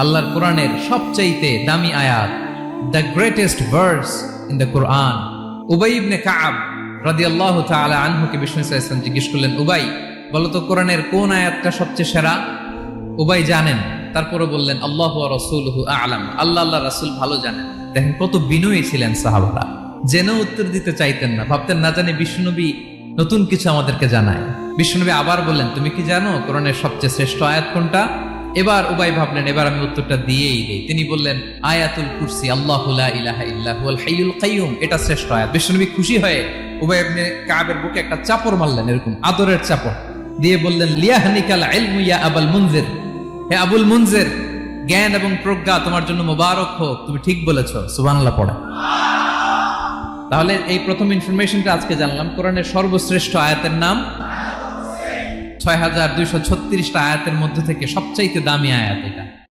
আল্লাহর কোরআনের সবচাইতে দামি আয়াত, the greatest verse in the Quran. Ubay ibn Kab রাদিয়াল্লাহু তাআলা আনহুকে বিষ্ণু সাল্লাল্লাহু আলাইহি ওয়াসাল্লাম জিজ্ঞেস করলেন, উবাই বলো তো কোরআনের কোন আয়াতটা সবচেয়ে সেরা? উবাই জানেন, তারপরে বললেন আল্লাহু ওয়া রাসূলুহু আ'লাম, আল্লাহ রাসূল ভালো জানেন। দেখেন কত বিনয়ী ছিলেন সাহাবারা, জেনেও উত্তর দিতে চাইতেন না, ভাবতেন না জানি বিষ্ণুনবী নতুন কিছু আমাদেরকে জানায়। বিষ্ণুনবী আবার বললেন, তুমি কি জানো কোরআনের সবচেয়ে শ্রেষ্ঠ আয়াত কোনটা? এবার উবাই ভাবলেন এবার আমি উত্তরটা দিয়েই দেই। তিনি বললেন আয়াতুল কুরসি, আল্লাহু লা ইলাহা ইল্লা হুয়াল হাইয়ুল কাইয়ুম, এটা শ্রেষ্ঠ আয়াত। বিষ্ণুনবী খুশি হয়ে উবাই ইবনে কাবের বুকে একটা চাপড় মারলেন, এরকম আদরের চাপড় দিয়ে বললেন, লিয়াহনিকাল ইলমু ইয়া আবুল মুনজির, হে আবুল মুনজির, জ্ঞান এবং প্রজ্ঞা তোমার জন্য মোবারক হোক, তুমি ঠিক বলেছো। সুবহানাল্লাহ পড়া। তাহলে এই প্রথম ইনফরমেশনটা আজকে জানলাম, কোরআনের সর্বশ্রেষ্ঠ আয়াতের নাম 6236টা আয়াতের মধ্যে থেকে সবচাইতে দামি আয়াত এটা।